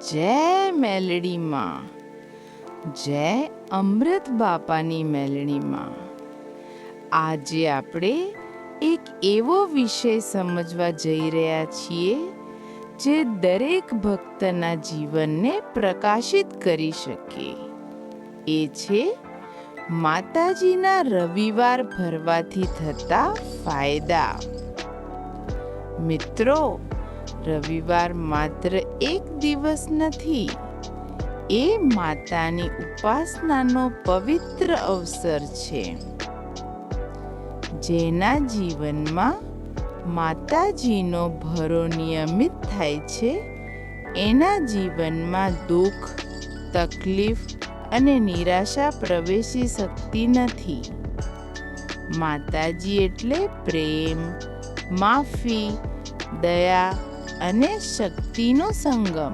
જય મેલડીમાં, જય અમૃત બાપાની મેલડીમાં. આજે આપણે એક એવો વિષય સમજવા જઈ રહ્યા છીએ જે દરેક ભક્તના જીવનને પ્રકાશિત કરી શકે. એ છે માતાજીના રવિવાર ભરવાથી થતા ફાયદા. મિત્રો, રવિવાર માત્ર એક દિવસ નથી, એ માતાની ઉપાસનાનો પવિત્ર અવસર છે. જેના જીવનમાં માતાજીનો ભરો નિયમિત થાય છે, એના જીવનમાં દુઃખ, તકલીફ અને નિરાશા પ્રવેશી શકતી નથી. માતાજી એટલે પ્રેમ, માફી, દયા અને શક્તિનો સંગમ.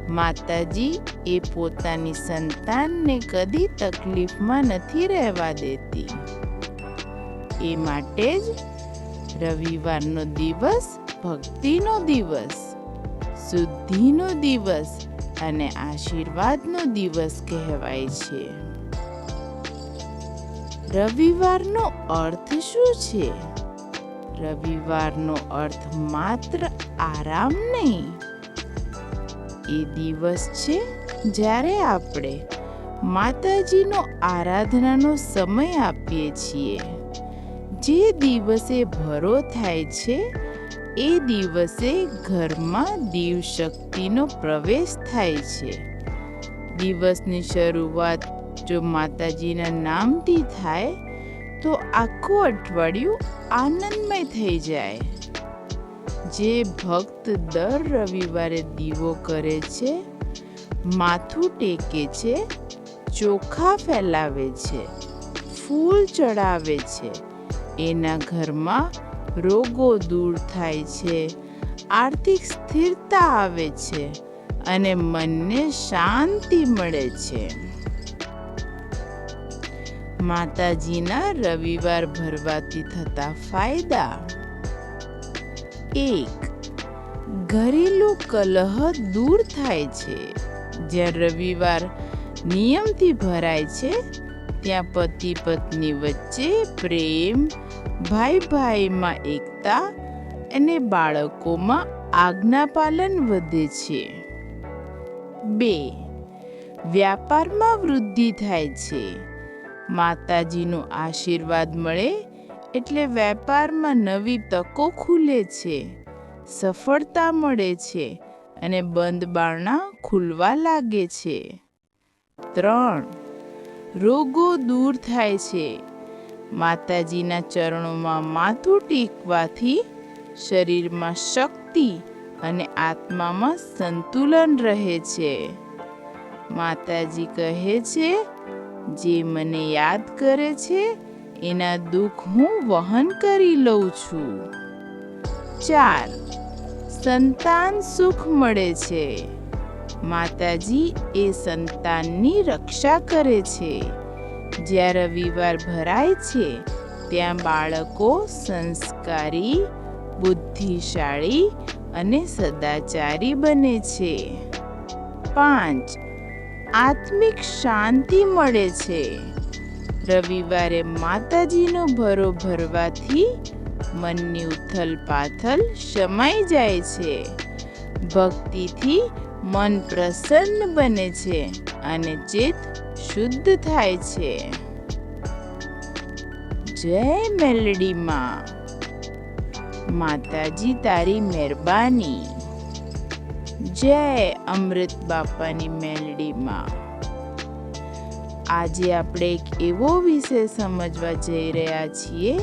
માતાજી એ પોતાની સંતાનને કદી તકલીફમાં નથી રહેવા દેતી. એ માટે જ રવિવારનો દિવસ ભક્તિનો દિવસ, શુદ્ધિનો દિવસ અને આશીર્વાદનો દિવસ કહેવાય છે. રવિવારનો અર્થ શું છે? રવિવારનો અર્થ માત્ર આરામ નહીં. એ દિવસ છે જ્યારે આપણે માતાજીનો આરાધનાનો સમય આપીએ છીએ. જે દિવસે ભરો થાય છે, એ દિવસે ઘરમાં દિવશક્તિનો પ્રવેશ થાય છે. દિવસની શરૂઆત જો માતાજીના નામથી થાય તો આખું અઠવાડિયું આનંદમય થઈ જાય. જે ભક્ત દર રવિવારે દીવો કરે છે, માથું ટેકે છે, ચોખા ફેલાવે છે, ફૂલ ચડાવે છે, એના ઘરમાં રોગો દૂર થાય છે, આર્થિક સ્થિરતા આવે છે અને મનને શાંતિ મળે છે. માતાજીના રવિવાર ભરવાથી થતા ફાયદા. 1. ઘરેલું કલહ દૂર થાય છે. જ્યાં રવિવાર નિયમથી ભરાય છે, ત્યાં પતિ પત્ની વચ્ચે પ્રેમ, ભાઈ ભાઈમાં એકતા અને બાળકોમાં આજ્ઞાપાલન વધે છે. 2. વ્યાપારમાં વૃદ્ધિ થાય છે. માતાજીનો આશીર્વાદ મળે એટલે વેપારમાં નવી તકો ખુલે છે, સફળતા મળે છે અને બંધ બારણા ખુલવા લાગે છે. 3. રોગો દૂર થાય છે. માતાજીના ચરણોમાં માથું ટેકવાથી શરીરમાં શક્તિ અને આત્મામાં સંતુલન રહે છે. માતાજી કહે છે, જે મને યાદ કરે છે એના દુઃખ હું વહન કરી લઉં છું. 4. સંતાન સુખ મળે છે. માતાજી એ સંતાનની રક્ષા કરે છે. જ્યાં રવિવાર ભરાય છે, ત્યાં બાળકો સંસ્કારી, બુદ્ધિશાળી અને સદાચારી બને છે. 5. આત્મિક શાંતિ મળે છે. રવિવારે માતાજીનો ભરો ભરવાથી મનની ઉથલ પાથલ શમાઈ જાય છે. ભક્તિથી મન પ્રસન્ન બને છે અને ચિત્ત શુદ્ધ થાય છે. જય મેલડીમાં. માતાજી તારી મહેરબાની. જય અમૃત બાપાની મેલડીમાં. આજે આપણે એક એવો વિષય સમજવા જઈ રહ્યા છીએ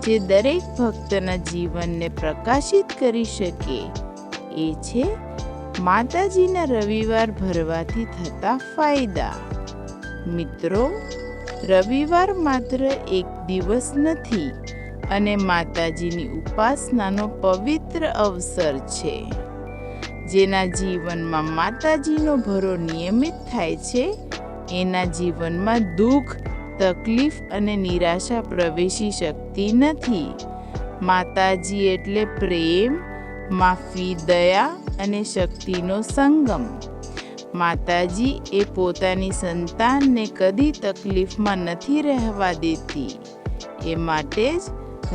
જે દરેક ભક્તના જીવનને પ્રકાશિત કરી શકે. એ છે માતાજીના રવિવાર ભરવાથી થતા ફાયદા. મિત્રો, રવિવાર માત્ર એક દિવસ નથી અને માતાજીની ઉપાસનાનો પવિત્ર અવસર છે. જેના જીવનમાં માતાજીનો ભરો નિયમિત થાય છે, એના જીવનમાં દુઃખ, તકલીફ અને નિરાશા પ્રવેશી શકતી નથી. માતાજી એટલે પ્રેમ, માફી, દયા અને શક્તિનો સંગમ. માતાજી એ પોતાની સંતાનને કદી તકલીફમાં નથી રહેવા દેતી. એ માટે જ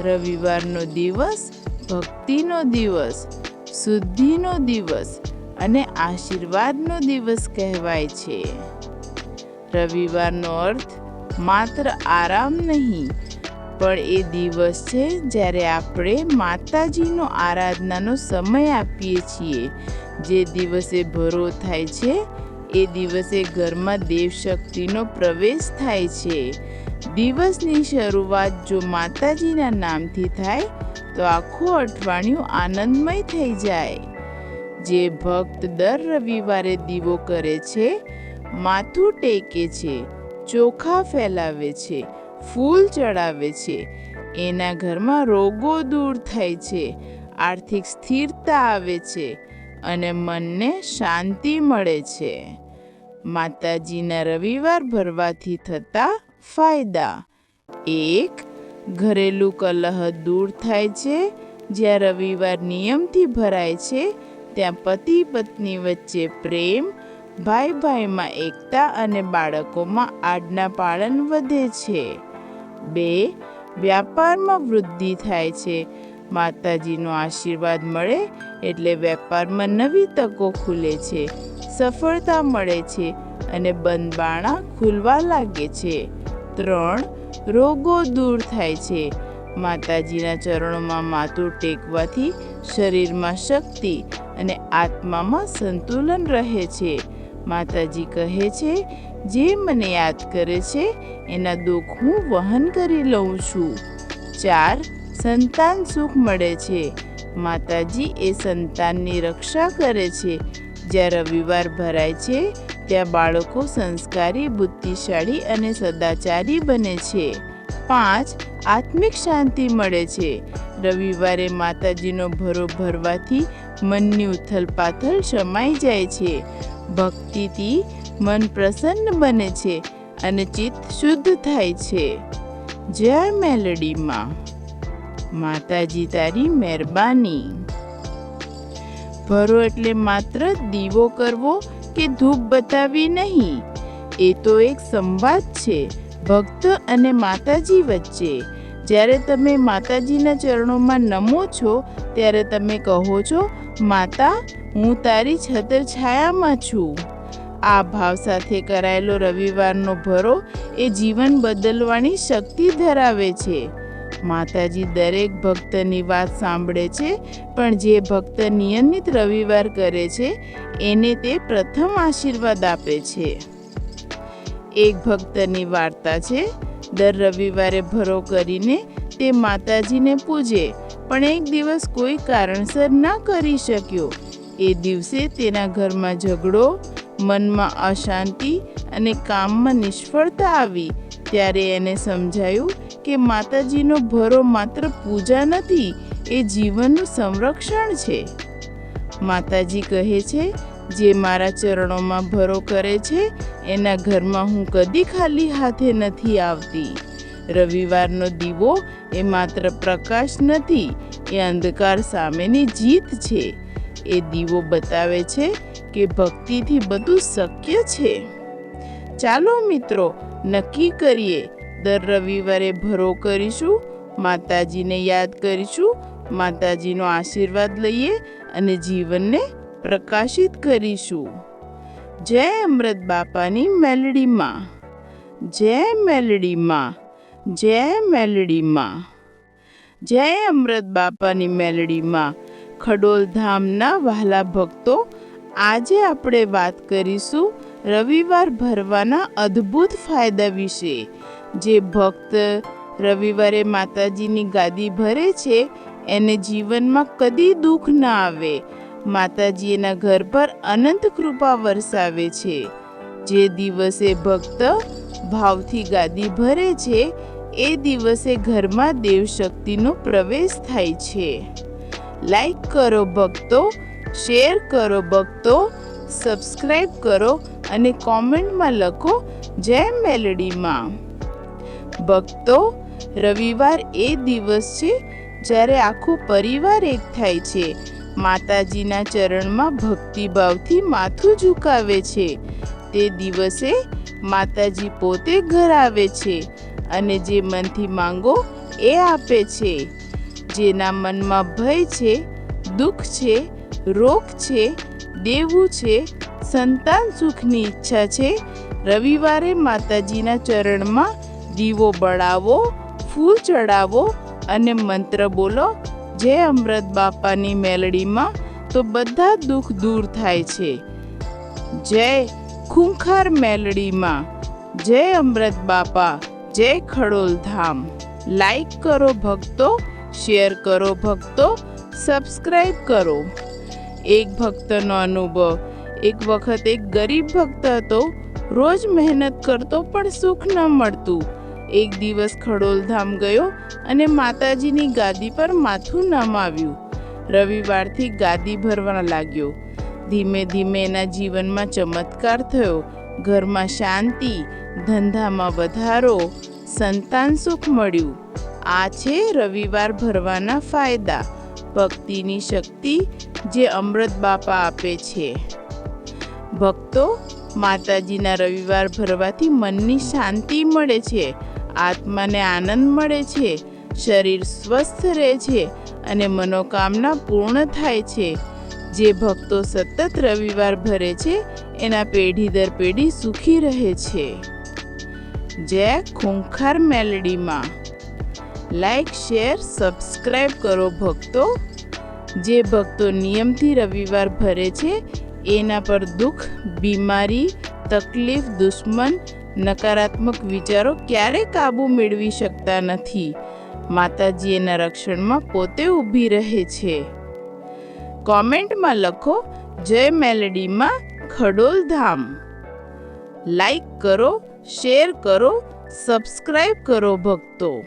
રવિવારનો દિવસ ભક્તિનો દિવસ, શુદ્ધિનો દિવસ અને આશીર્વાદનો દિવસ કહેવાય છે. રવિવારનો અર્થ માત્ર આરામ નહીં, પણ એ દિવસ છે જ્યારે આપણે માતાજીનો આરાધનાનો સમય આપીએ છીએ. જે દિવસે ભરો થાય છે એ દિવસે ઘરમાં દેવશક્તિનો પ્રવેશ થાય છે. દિવસની શરૂઆત જો માતાજીના નામથી થાય તો આખું અઠવાડિયું આનંદમય થઈ જાય. જે ભક્ત દર રવિવારે દીવો કરે છે, માથું ટેકે છે, ચોખા ફેલાવે છે, ફૂલ ચડાવે છે, એના ઘરમાં રોગો દૂર થાય છે, આર્થિક સ્થિરતા આવે છે અને મનને શાંતિ મળે છે. માતાજીના રવિવાર ભરવાથી થતા ફાયદા: 1. ઘરેલું કલહ દૂર થાય છે. જ્યાં રવિવાર નિયમથી ભરાય છે ત્યાં પતિ પત્ની વચ્ચે પ્રેમ, ભાઈ ભાઈમાં એકતા અને બાળકોમાં આજ્ઞા પાલન વધે છે. 2. વ્યાપારમાં વૃદ્ધિ થાય છે. માતાજીનો આશીર્વાદ મળે એટલે વેપારમાં નવી તકો ખુલે છે, સફળતા મળે છે અને બંધ બારણાં ખુલવા લાગે છે. 3. રોગો દૂર થાય છે. માતાજીના ચરણોમાં માથું ટેકવાથી શરીરમાં શક્તિ અને આત્મામાં સંતુલન રહે છે. માતાજી કહે છે, જે મને યાદ કરે છે એના દુઃખ હું વહન કરી લઉં છું. 4. સંતાન સુખ મળે છે. માતાજી એ સંતાનની રક્ષા કરે છે. જ્યાં રવિવાર ભરાય છે ત્યાં બાળકો સંસ્કારી, બુદ્ધિશાળી અને સદાચારી બને છે. 5. આત્મિક શાંતિ મળે છે. રવિવારે માતાજીનો ભરો ભરવાથી મનની ઉથલપાથલ શમાઈ જાય છે. ભક્તિથી મન પ્રસન્ન બને છે અને ચિત્ત શુદ્ધ થાય છે. જય મેલડીમાં. માતાજી તારી મહેરબાની. ભરો એટલે માત્ર દીવો કરવો કે ધૂપ બતાવી નહીં. એ તો એક સંવાદ છે ભક્ત અને માતાજી વચ્ચે. જ્યારે તમે માતાજીના ચરણોમાં નમો છો ત્યારે તમે કહો છો, માતા, હું તારી છત્રછાયામાં છું. આ ભાવ સાથે કરાયેલો રવિવારનો ભરો એ જીવન બદલવાની શક્તિ ધરાવે છે. માતાજી દરેક ભક્તની વાત સાંભળે છે, પણ જે ભક્ત નિયમિત રવિવાર કરે છે એને તે પ્રથમ આશીર્વાદ આપે છે. એક ભક્તની વાર્તા છે. દર રવિવારે ભરો કરીને તે માતાજીને પૂજે, પણ એક દિવસ કોઈ કારણસર ન કરી શક્યો. એ દિવસે તેના ઘરમાં ઝઘડો, મનમાં અશાંતિ અને કામમાં નિષ્ફળતા આવી. ત્યારે એને સમજાયું કે માતાજીનો ભરો માત્ર પૂજા નથી, એ જીવનનું સંરક્ષણ છે. માતાજી કહે છે, જે મારા ચરણોમાં ભરો કરે છે એના ઘરમાં હું કદી ખાલી હાથે નથી આવતી. રવિવારનો દીવો એ માત્ર પ્રકાશ નથી, એ અંધકાર સામેની જીત છે. એ દીવો બતાવે છે કે ભક્તિથી બધું શક્ય છે. ચાલો મિત્રો, નક્કી કરીએ, દર રવિવારે ભરો કરીશું, માતાજીને યાદ કરીશું, માતાજીનો આશીર્વાદ લઈએ અને જીવનને પ્રકાશિત કરીશું. જય અમૃત બાપાની મેલડીમાં. જય મેલડીમાં. જય મેલડીમાં. જય અમૃત બાપાની મેલડીમાં. ખડોલ ધામના વહાલા ભક્તો, આજે આપણે વાત કરીશું રવિવાર ભરવાના અદ્ભુત ફાયદા વિશે. જે ભક્ત રવિવારે માતાજીની ગાદી ભરે છે એને જીવનમાં કદી દુઃખ ના આવે. માતાજી એના ઘર પર અનંત કૃપા વરસાવે છે. જે દિવસે ભક્ત ભાવથી ગાદી ભરે છે એ દિવસે ઘરમાં દેવશક્તિનો પ્રવેશ થાય છે. લાઈક કરો ભક્તો, શેર કરો ભક્તો, સબસ્ક્રાઈબ કરો અને કોમેન્ટમાં લખો જય મેલડીમાં. ભક્તો, રવિવાર એ દિવસ છે જ્યારે આખો પરિવાર એક થાય છે. માતાજીના ચરણમાં ભક્તિભાવથી માથું ઝુકાવે છે, તે દિવસે માતાજી પોતે ઘર આવે છે અને જે મનથી માંગો એ આપે છે. જેના મનમાં ભય છે, દુઃખ છે, રોગ છે, દેવું છે, સંતાન સુખની ઈચ્છા છે, રવિવારે માતાજીના ચરણમાં દીવો બળાવો, ફૂલ ચડાવો અને મંત્ર બોલો જય અમૃત બાપાની મેલડીમાં, તો બધા દુઃખ દૂર થાય છે. જય ખૂંખાર મેલડીમાં, જય અમૃત બાપા, જય ખડોલ ધામ. લાઈક કરો ભક્તો, શેર કરો ભક્તો, સબસ્ક્રાઈબ કરો. એક ભક્તનો અનુભવ. એક વખત એક ગરીબ ભક્ત હતો. રોજ મહેનત કરતો પણ સુખ ન મળતું. એક દિવસ ખડોલધામ ગયો અને માતાજીની ગાદી પર માથું નમાવ્યું. રવિવારથી ગાદી ભરવા લાગ્યો. ધીમે ધીમે એના જીવનમાં ચમત્કાર થયો. ઘરમાં શાંતિ, ધંધામાં વધારો, સંતાન સુખ મળ્યું. આ છે રવિવાર ભરવાના ફાયદા. ભક્તિની શક્તિ જે અમૃત બાપા આપે છે. ભક્તો, માતાજીના રવિવાર ભરવાથી મનની શાંતિ મળે છે, આત્માને આનંદ મળે છે, શરીર સ્વસ્થ રહે છે અને મનોકામના પૂર્ણ થાય છે. જે ભક્તો સતત રવિવાર ભરે છે એના પેઢી દર પેઢી સુખી રહે છે. જય ખૂંખાર મેલડીમાં. લાઈક, શેર, સબસ્ક્રાઈબ કરો ભક્તો. જે ભક્તો નિયમથી રવિવાર ભરે છે એના પર દુઃખ, બીમારી, તકલીફ, દુશ્મન, નકારાત્મક વિચારો ક્યારેય કાબુ મેળવી શકતા નથી. માતાજી એના રક્ષણમાં પોતે ઊભી રહે છે. કોમેન્ટમાં લખો જય મેલડીમાં, ખડોલ ધામ. લાઈક કરો, શેર કરો, સબસ્ક્રાઈબ કરો ભક્તો.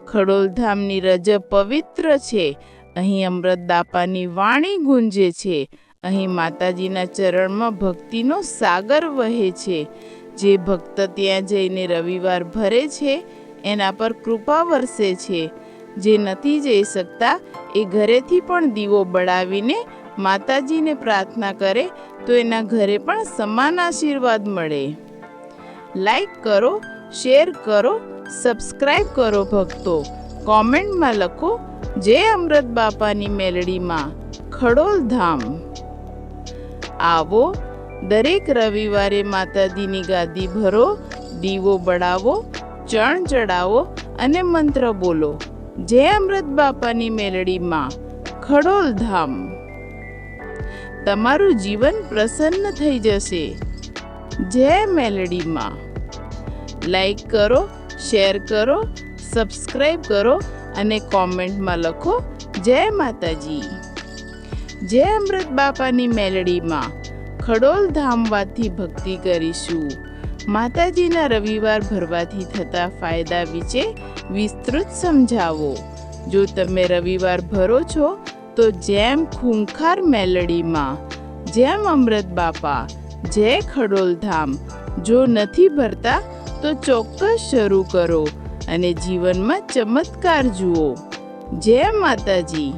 ખડોલધામની રજબ પવિત્ર છે. અહીં અમૃત બાપાની વાણી ગુંજે છે. અહીં માતાજીના ચરણમાં ભક્તિનો સાગર વહે છે. જે ભક્ત ત્યાં જઈને રવિવાર ભરે છે એના પર કૃપા વરસે છે. જે નથી જઈ શકતા એ ઘરેથી પણ દીવો બળાવીને માતાજીને પ્રાર્થના કરે તો એના ઘરે પણ સમાન આશીર્વાદ મળે. લાઈક કરો, શેર કરો, સબસ્ક્રાઈબ કરો ભક્તો. કોમેન્ટમાં લખો જય અમૃત બાપાની મેલડીમાં, ખડોલ ધામ. આવો, દરેક રવિવારે માતાજીની ગાદી ભરો, દીવો બળાવો, ચણ ચડાવો અને મંત્ર બોલો જય અમૃત બાપાની મેલડીમાં, ખડોલ ધામ. તમારું જીવન પ્રસન્ન થઈ જશે. જય મેલડીમાં. લાઈક કરો, શેર કરો, સબસ્ક્રાઈબ કરો અને કોમેન્ટમાં લખો જય માતાજી. જય અમૃત બાપાની મેલડીમાં, ખડોલ ધામવાથી ભક્તિ કરીશું. માતાજીના રવિવાર ભરવાથી થતા ફાયદા વિશે વિસ્તૃત સમજાવો. જો તમે રવિવાર ભરો છો તો જેમ ખૂંખાર મેલડીમાં, જેમ અમૃત બાપા, જય ખડોલ ધામ. જો નથી ભરતા તો ચોક્કસ શરૂ કરો અને જીવનમાં ચમત્કાર જુઓ. જય માતાજી.